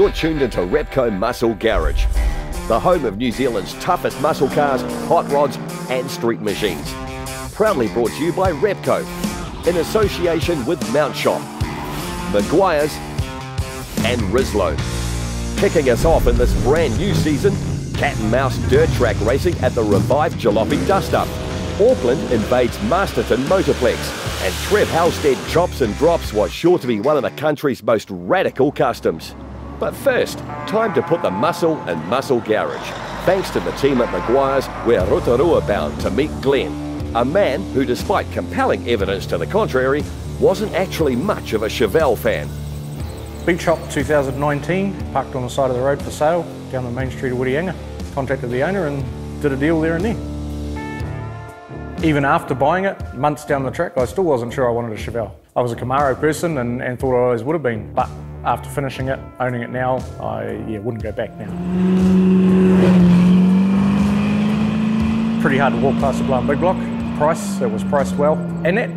you're tuned into Repco Muscle Garage, the home of New Zealand's toughest muscle cars, hot rods and street machines. Proudly brought to you by Repco, in association with Mount Shop, Maguire's and Rislow. Kicking us off in this brand new season, cat and mouse dirt track racing at the revived Jalopy Duster. Auckland invades Masterton Motorplex, and Trev Halstead chops and drops what's sure to be one of the country's most radical customs. But first, time to put the muscle in Muscle Garage. Thanks to the team at Maguire's, we're Rotorua bound to meet Glenn, a man who, despite compelling evidence to the contrary, wasn't actually much of a Chevelle fan. Beach Shop 2019, parked on the side of the road for sale, down the main street of Whitianga. Contacted the owner and did a deal there and then. Even after buying it, months down the track, I still wasn't sure I wanted a Chevelle. I was a Camaro person and thought I always would have been, but after finishing it, owning it now, I wouldn't go back now. Pretty hard to walk past the blown big block. Price, it was priced well. And that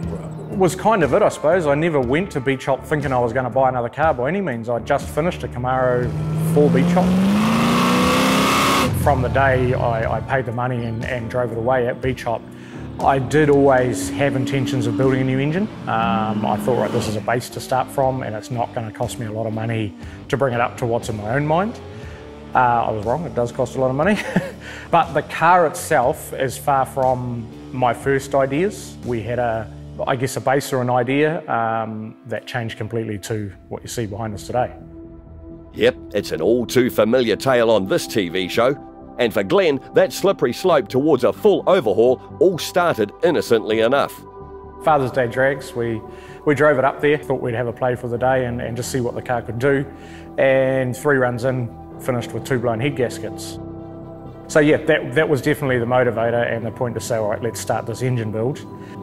was kind of it, I suppose. I never went to Beach Shop thinking I was going to buy another car by any means. I just finished a Camaro for Beach Shop. From the day I paid the money and drove it away at Beach Shop, I did always have intentions of building a new engine. I thought, right, this is a base to start from and it's not going to cost me a lot of money to bring it up to what's in my own mind. I was wrong, it does cost a lot of money. But the car itself is far from my first ideas. We had I guess a base or an idea that changed completely to what you see behind us today. Yep, it's an all too familiar tale on this TV show. And for Glenn, that slippery slope towards a full overhaul all started innocently enough. Father's Day drags, we drove it up there, thought we'd have a play for the day and just see what the car could do. And 3 runs in, finished with 2 blown head gaskets. So yeah, that was definitely the motivator and the point to say, all right, let's start this engine build.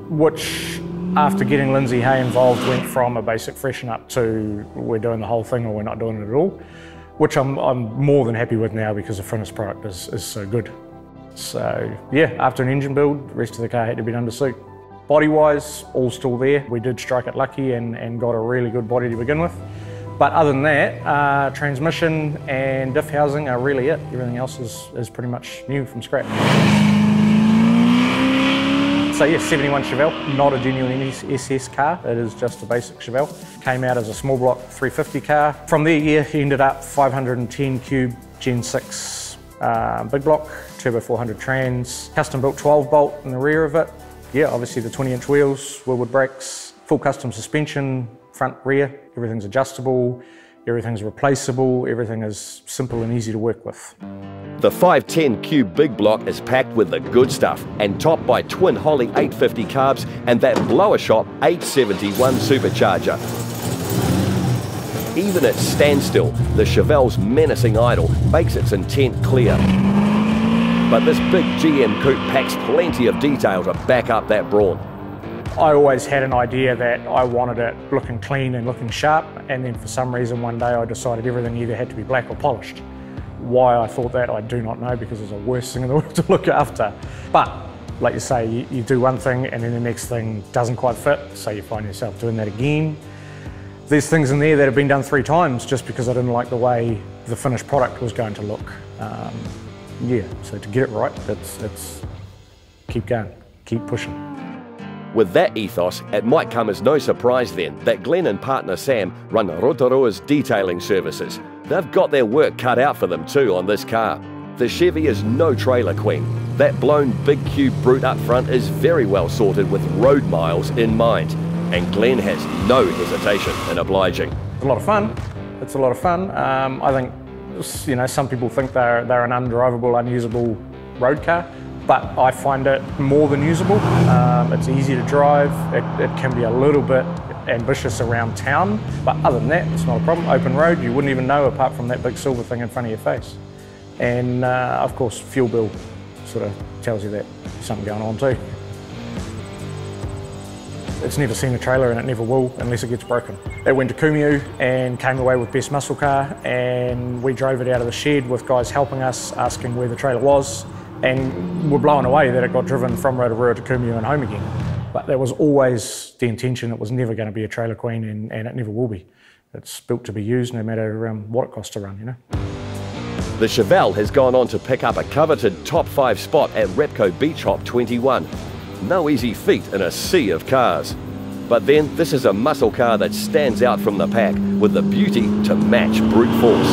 Which, after getting Lindsay Hay involved, went from a basic freshen up to we're doing the whole thing or we're not doing it at all. Which I'm more than happy with now because the finished product is so good. So yeah, after an engine build, the rest of the car had to be done to suit. Body-wise, all still there. We did strike it lucky and got a really good body to begin with. But other than that, transmission and diff housing are really it. Everything else is pretty much new from scratch. So yeah, 71 Chevelle, not a genuine SS car, it is just a basic Chevelle. Came out as a small block 350 car. From there, yeah, he ended up 510 cube Gen 6 big block, turbo 400 trans, custom built 12 bolt in the rear of it. Yeah, obviously the 20-inch wheels, wheelwood brakes, full custom suspension, front, rear, everything's adjustable, everything's replaceable, everything is simple and easy to work with. The 510 cube big block is packed with the good stuff and topped by twin Holly 850 carbs and that blower shop 871 supercharger. Even at standstill, the Chevelle's menacing idle makes its intent clear. But this big GM coupe packs plenty of detail to back up that brawn. I always had an idea that I wanted it looking clean and looking sharp, and then for some reason one day I decided everything either had to be black or polished. Why I thought that, I do not know, because it's the worst thing in the world to look after. But like you say, you do one thing and then the next thing doesn't quite fit, so you find yourself doing that again. There's things in there that have been done 3 times just because I didn't like the way the finished product was going to look. Yeah, so to get it right, it's keep going, keep pushing. With that ethos, it might come as no surprise then that Glenn and partner Sam run Rotorua's detailing services. They've got their work cut out for them too on this car. The Chevy is no trailer queen. That blown big cube brute up front is very well sorted with road miles in mind. And Glenn has no hesitation in obliging. It's a lot of fun. It's a lot of fun. I think, you know, some people think they're an undrivable, unusable road car. But I find it more than usable. It's easy to drive. It can be a little bit ambitious around town, but other than that, it's not a problem. Open road, you wouldn't even know apart from that big silver thing in front of your face. And of course, fuel bill sort of tells you that there's something going on too. It's never seen a trailer and it never will unless it gets broken. It went to Kumeu and came away with Best Muscle Car, and we drove it out of the shed with guys helping us, asking where the trailer was. And we're blown away that it got driven from Rotorua to Kumeu and home again. But that was always the intention. It was never going to be a trailer queen, and it never will be. It's built to be used no matter what it costs to run, you know. The Chevelle has gone on to pick up a coveted top 5 spot at Repco Beach Hop 21. No easy feat in a sea of cars. But then this is a muscle car that stands out from the pack with the beauty to match brute force.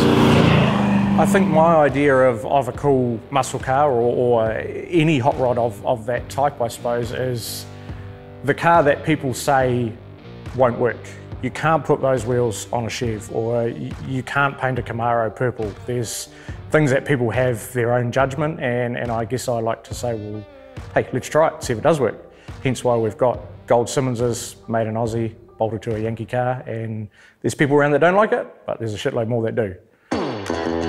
I think my idea of a cool muscle car or any hot rod of that type, I suppose, is the car that people say won't work. You can't put those wheels on a Chev, or you can't paint a Camaro purple. There's things that people have their own judgment, and I guess I like to say, well, hey, let's try it, see if it does work. Hence why we've got gold Simmonses made in Aussie, bolted to a Yankee car, and there's people around that don't like it, but there's a shitload more that do.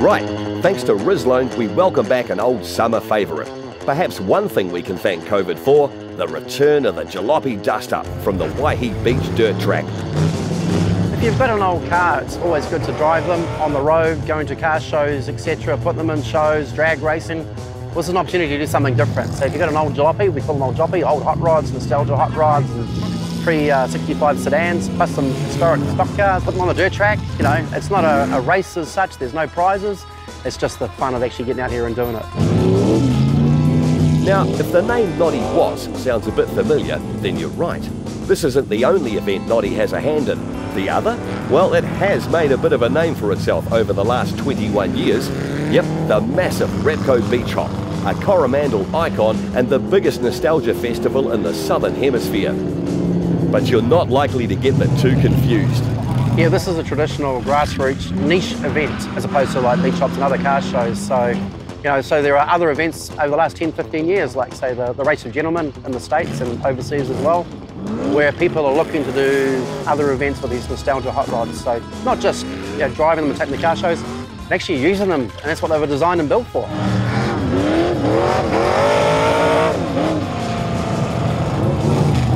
Right, thanks to Rizloan, we welcome back an old summer favourite. Perhaps one thing we can thank COVID for, the return of the Jalopy Duster from the Waihi Beach dirt track. If you've got an old car, it's always good to drive them on the road, going to car shows, etc., put them in shows, drag racing. Well, it's an opportunity to do something different. So if you've got an old Jalopy, we call them old Jalopy, old hot rods, nostalgia hot rods, and pre-65 sedans, plus some historic stock cars, put them on the dirt track. You know, it's not a race as such, there's no prizes. It's just the fun of actually getting out here and doing it. Now, if the name Noddy Was sounds a bit familiar, then you're right. This isn't the only event Noddy has a hand in. The other? Well, it has made a bit of a name for itself over the last 21 years. Yep, the massive Repco Beach Hop, a Coromandel icon and the biggest nostalgia festival in the Southern Hemisphere. But you're not likely to get the two confused. Yeah, this is a traditional grassroots niche event as opposed to like beach hops and other car shows. So, you know, so there are other events over the last 10, 15 years, like say the Race of Gentlemen in the States and overseas as well, where people are looking to do other events with these nostalgia hot rods. So not just driving them and taking the car shows, but actually using them, and that's what they were designed and built for.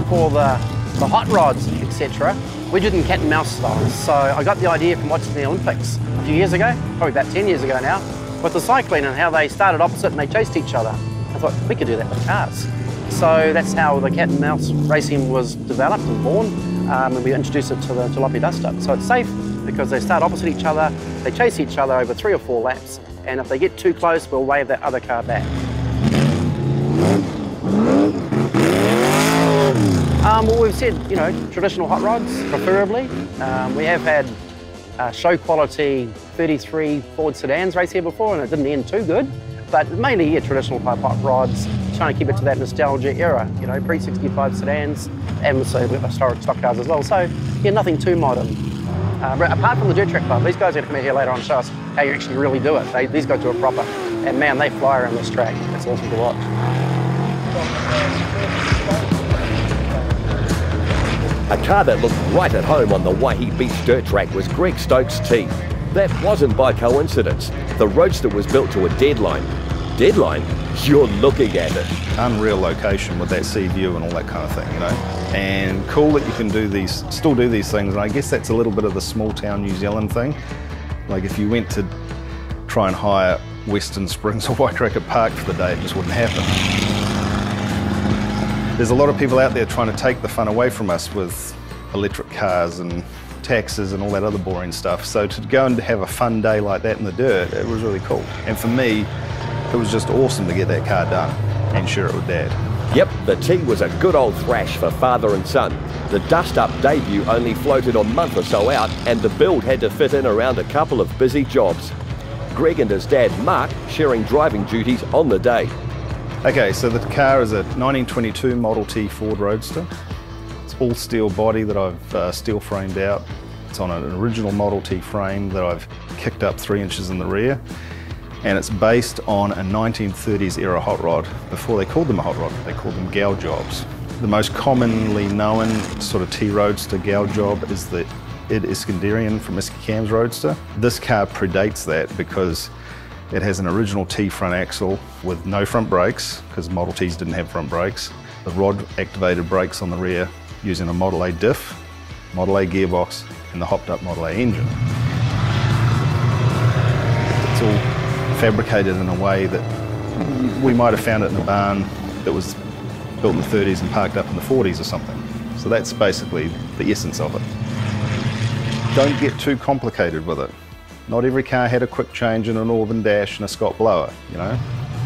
For the hot rods, etc., we did in cat and mouse style. So I got the idea from watching the Olympics a few years ago, probably about 10 years ago now, with the cycling and how they started opposite and they chased each other. I thought, we could do that with cars. So that's how the cat and mouse racing was developed and born, and we introduced it to the Jalopy Duster. So it's safe because they start opposite each other, they chase each other over 3 or 4 laps, and if they get too close, we'll wave that other car back. Well, we've said, you know, traditional hot rods, preferably. We have had show quality 33 Ford sedans race here before, and it didn't end too good. But mainly, traditional type hot rods, trying to keep it to that nostalgia era, you know, pre-65 sedans, and also historic stock cars as well. So, yeah, nothing too modern. Apart from the dirt track club, these guys are going to come in here later on and show us how you actually really do it. These guys do it proper, and man, they fly around this track. It's awesome to watch. A car that looked right at home on the Waihi Beach dirt track was Greg Stokes' T. That wasn't by coincidence. The Roadster was built to a deadline. Deadline? You're looking at it. Unreal location with that sea view and all that kind of thing, you know. And cool that you can do these, still do these things. And I guess that's a little bit of the small town New Zealand thing. Like if you went to try and hire Western Springs or Waikato Park for the day, it just wouldn't happen. There's a lot of people out there trying to take the fun away from us with electric cars and taxes and all that other boring stuff. So to go and have a fun day like that in the dirt, it was really cool. And for me, it was just awesome to get that car done and share it with Dad. Yep, the T was a good old thrash for father and son. The dust-up debut only floated a month or so out, and the build had to fit in around a couple of busy jobs. Greg and his dad, Mark, sharing driving duties on the day. Okay, so the car is a 1922 Model T Ford Roadster. It's all steel body that I've steel framed out. It's on an original Model T frame that I've kicked up 3 inches in the rear. And it's based on a 1930s era hot rod. Before they called them a hot rod, they called them gow jobs. The most commonly known sort of T Roadster gow job is the Id Iskandarian from Iska Cam's Roadster. This car predates that because it has an original T front axle with no front brakes, because Model Ts didn't have front brakes. The rod-activated brakes on the rear using a Model A diff, Model A gearbox, and the hopped-up Model A engine. It's all fabricated in a way that we might have found it in a barn that was built in the 30s and parked up in the 40s or something. So that's basically the essence of it. Don't get too complicated with it. Not every car had a quick change and a Northern Dash and a Scott blower, you know.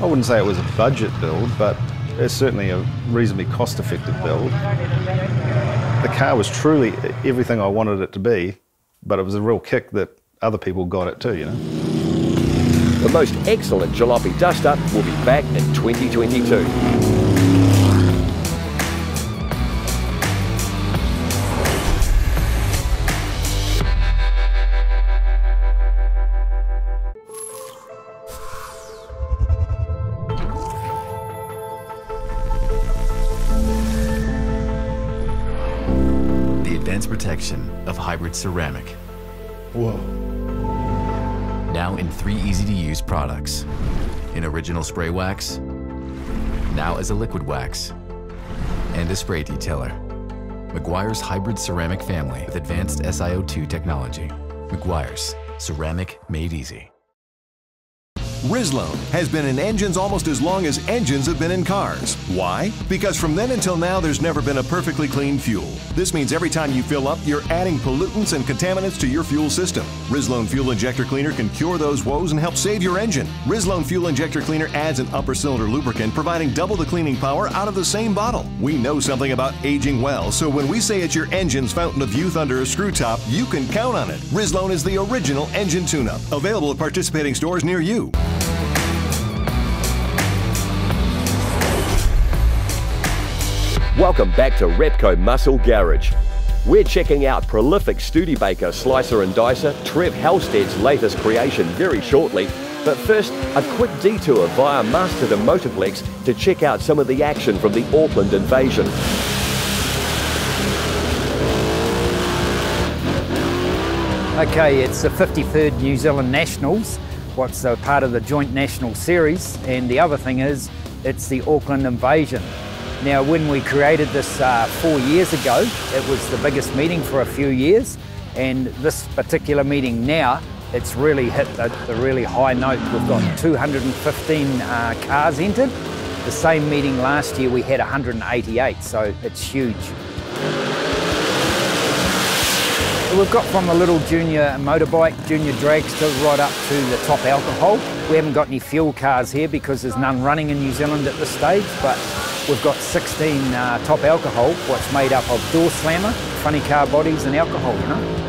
I wouldn't say it was a budget build, but it's certainly a reasonably cost-effective build. The car was truly everything I wanted it to be, but it was a real kick that other people got it too, you know. The most excellent Jalopy Duster will be back in 2022. Advanced protection of hybrid ceramic. Whoa. Now in 3 easy-to-use products. In original spray wax, now as a liquid wax, and a spray detailer. Meguiar's hybrid ceramic family with advanced SiO2 technology. Meguiar's, ceramic made easy. Rizlone has been in engines almost as long as engines have been in cars. Why? Because from then until now, there's never been a perfectly clean fuel. This means every time you fill up, you're adding pollutants and contaminants to your fuel system. Rizlone Fuel Injector Cleaner can cure those woes and help save your engine. Rizlone Fuel Injector Cleaner adds an upper cylinder lubricant, providing double the cleaning power out of the same bottle. We know something about aging well, so when we say it's your engine's fountain of youth under a screw top, you can count on it. Rizlone is the original engine tune-up. Available at participating stores near you. Welcome back to Repco Muscle Garage. We're checking out prolific Studebaker slicer and dicer Trev Halstead's latest creation very shortly, but first a quick detour via Masterton Motorplex to check out some of the action from the Auckland Invasion. Okay, it's the 53rd New Zealand Nationals, what's a part of the joint national series, and the other thing is it's the Auckland Invasion. Now, when we created this 4 years ago, it was the biggest meeting for a few years, and this particular meeting now, it's really hit a really high note. We've got 215 cars entered. The same meeting last year we had 188, so it's huge. We've got from the little junior motorbike, junior dragster, right up to the top alcohol. We haven't got any fuel cars here because there's none running in New Zealand at this stage, but we've got 16 top alcohol, what's made up of door slammer, funny car bodies and alcohol, you know.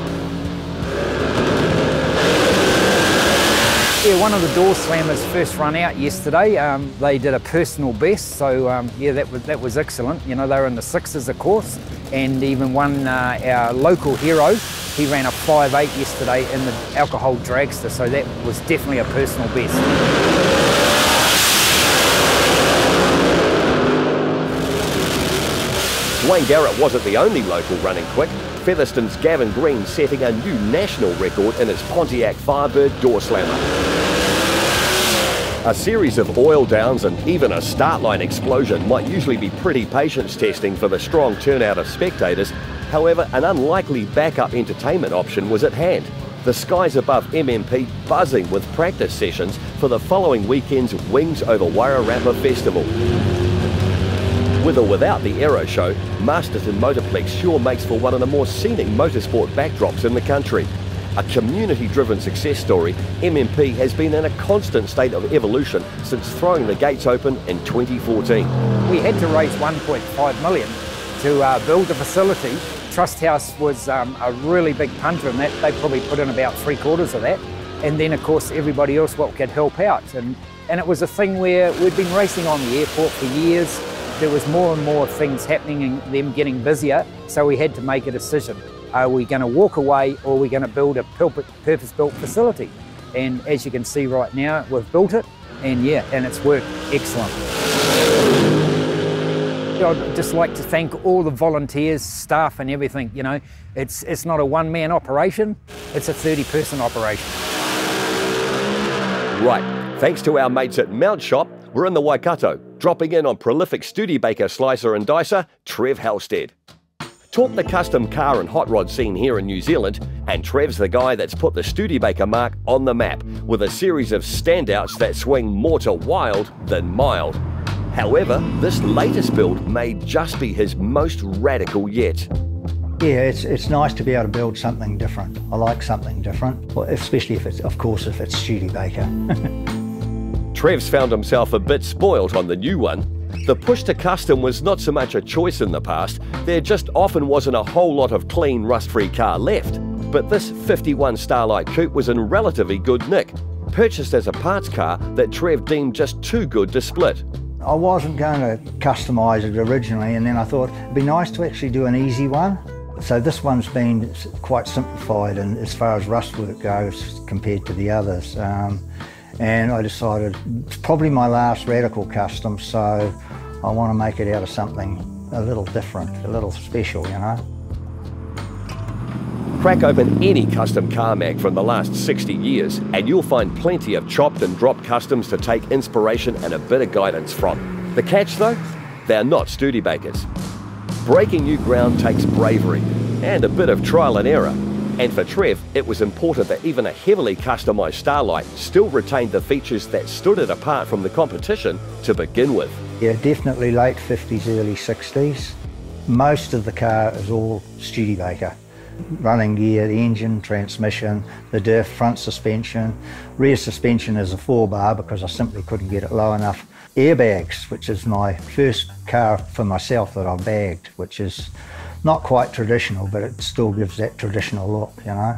Yeah, one of the door slammers first run out yesterday. They did a personal best, so yeah, that was excellent. You know, they were in the 6s, of course, and even one, our local hero, he ran a 5.8 yesterday in the alcohol dragster, so that was definitely a personal best. Wayne Garrett wasn't the only local running quick. Featherston's Gavin Green setting a new national record in his Pontiac Firebird door slammer. A series of oil downs and even a start line explosion might usually be pretty patience testing for the strong turnout of spectators. However, an unlikely backup entertainment option was at hand. The skies above MMP buzzing with practice sessions for the following weekend's Wings Over Wairarapa Festival. With or without the Aero Show, Masterton Motorplex sure makes for one of the more scenic motorsport backdrops in the country. A community-driven success story, MMP has been in a constant state of evolution since throwing the gates open in 2014. We had to raise 1.5 million to build the facility. Trust House was a really big punter in that. They probably put in about 3/4 of that. And then, of course, everybody else what could help out. And it was a thing where we'd been racing on the airport for years. There was more and more things happening and them getting busier, so we had to make a decision. Are we going to walk away or are we going to build a purpose-built facility? And as you can see right now, we've built it, and yeah, and it's worked excellent. I'd just like to thank all the volunteers, staff and everything, you know. It's not a one-man operation, it's a 30-person operation. Right, thanks to our mates at Mount Shop, we're in the Waikato, dropping in on prolific Studebaker slicer and dicer, Trev Halstead. Talk the custom car and hot rod scene here in New Zealand, and Trev's the guy that's put the Studebaker mark on the map with a series of standouts that swing more to wild than mild. However, this latest build may just be his most radical yet. Yeah, it's nice to be able to build something different. I like something different, well, especially if it's, of course, if it's Studebaker. Trev's found himself a bit spoilt on the new one. The push to custom was not so much a choice in the past, there just often wasn't a whole lot of clean, rust-free car left. But this 51 Starlight Coupe was in relatively good nick, purchased as a parts car that Trev deemed just too good to split. I wasn't going to customise it originally, and then I thought it'd be nice to actually do an easy one. So this one's been quite simplified and as far as rust work goes compared to the others. And I decided it's probably my last radical custom, so I want to make it out of something a little different, a little special, you know. Crack open any custom car mag from the last 60 years and you'll find plenty of chopped and dropped customs to take inspiration and a bit of guidance from. The catch though? They're not Studebakers. Breaking new ground takes bravery and a bit of trial and error. And for Trev, it was important that even a heavily customised Starlight still retained the features that stood it apart from the competition to begin with. Yeah, definitely late 50s, early 60s. Most of the car is all Studebaker. Running gear, the engine, transmission, the diff, front suspension. Rear suspension is a 4-bar because I simply couldn't get it low enough. Airbags, which is my first car for myself that I've bagged, which is not quite traditional, but it still gives that traditional look, you know.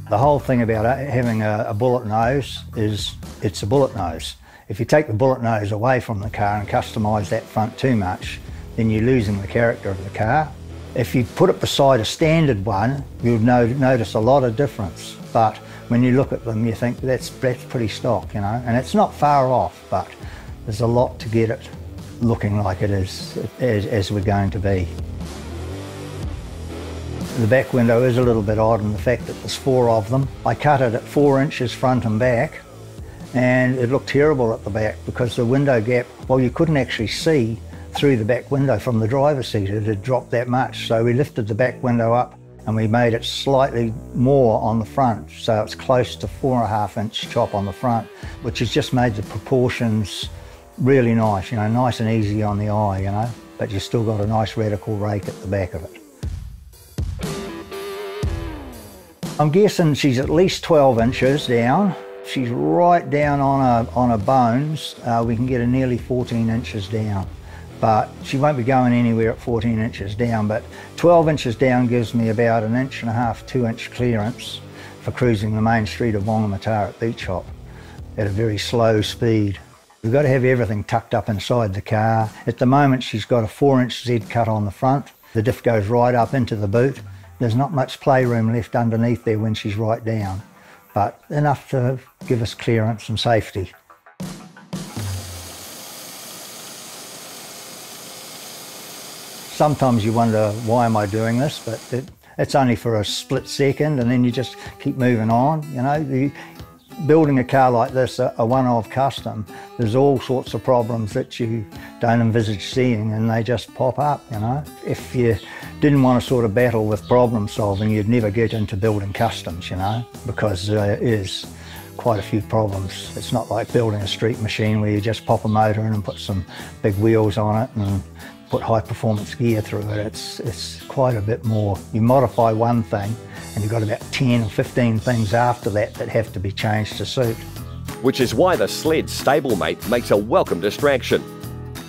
The whole thing about having a bullet nose is it's a bullet nose. If you take the bullet nose away from the car and customise that front too much, then you're losing the character of the car. If you put it beside a standard one, you'll notice a lot of difference. But when you look at them, you think that's pretty stock, you know. And it's not far off, but there's a lot to get it looking like it is as we're going to be. The back window is a little bit odd in the fact that there's 4 of them. I cut it at 4 inches front and back, and it looked terrible at the back because the window gap, well, you couldn't actually see through the back window from the driver's seat. It had dropped that much. So we lifted the back window up and we made it slightly more on the front. So it's close to 4.5-inch chop on the front, which has just made the proportions really nice, you know, nice and easy on the eye, you know, but you've still got a nice radical rake at the back of it. I'm guessing she's at least 12 inches down. She's right down on her bones. We can get her nearly 14 inches down, but she won't be going anywhere at 14 inches down, but 12 inches down gives me about 1.5 inch, 2 inch clearance for cruising the main street of Whangamata at Beach Hop at a very slow speed. We've got to have everything tucked up inside the car. At the moment, she's got a 4-inch Z cut on the front. The diff goes right up into the boot. There's not much playroom left underneath there when she's right down, but enough to give us clearance and safety. Sometimes you wonder, why am I doing this? But it's only for a split second and then you just keep moving on, you know. Building a car like this, a one-off custom, there's all sorts of problems that you don't envisage seeing and they just pop up, you know. If you didn't want to sort of battle with problem solving, you'd never get into building customs, you know, because there is quite a few problems. It's not like building a street machine where you just pop a motor in and put some big wheels on it and put high performance gear through it. It's quite a bit more. You modify one thing and you've got about 10 or 15 things after that that have to be changed to suit. Which is why the sled stablemate makes a welcome distraction.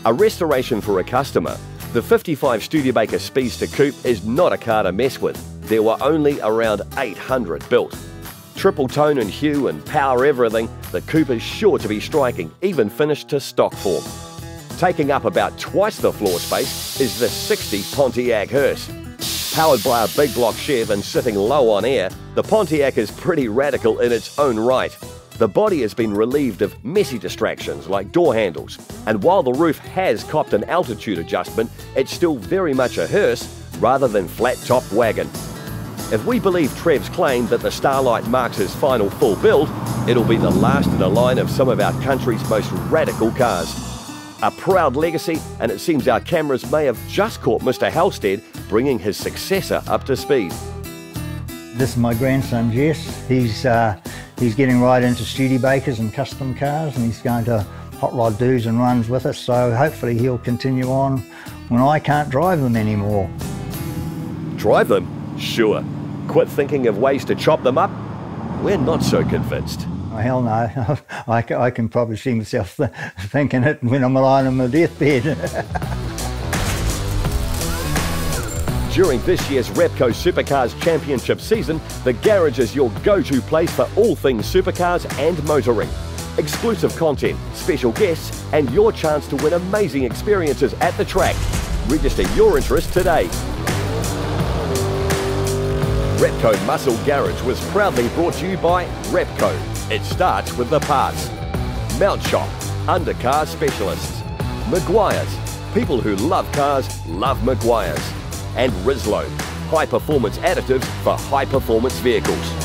A restoration for a customer, the 55 Studebaker Speedster Coupe is not a car to mess with. There were only around 800 built. Triple tone and hue and power everything, the Coupe is sure to be striking, even finished to stock form. Taking up about twice the floor space is the 60 Pontiac hearse. Powered by a big block Chev and sitting low on air, the Pontiac is pretty radical in its own right. The body has been relieved of messy distractions like door handles, and while the roof has copped an altitude adjustment, it's still very much a hearse rather than flat-top wagon. If we believe Trev's claim that the Starlight marks his final full build, it'll be the last in a line of some of our country's most radical cars. A proud legacy, and it seems our cameras may have just caught Mr. Halstead bringing his successor up to speed. This is my grandson Jess. He's getting right into Studebakers and custom cars, and he's going to hot rod do's and runs with us, so hopefully he'll continue on when I can't drive them anymore. Drive them? Sure. Quit thinking of ways to chop them up? We're not so convinced. Oh, hell no. I can probably see myself thinking it when I'm lying on my deathbed. During this year's Repco Supercars Championship season, the garage is your go-to place for all things supercars and motoring. Exclusive content, special guests, and your chance to win amazing experiences at the track. Register your interest today. Repco Muscle Garage was proudly brought to you by Repco. It starts with the parts. Mount Shop, undercar specialists. Maguire's, people who love cars love Maguire's. And Rizlo, high performance additives for high performance vehicles.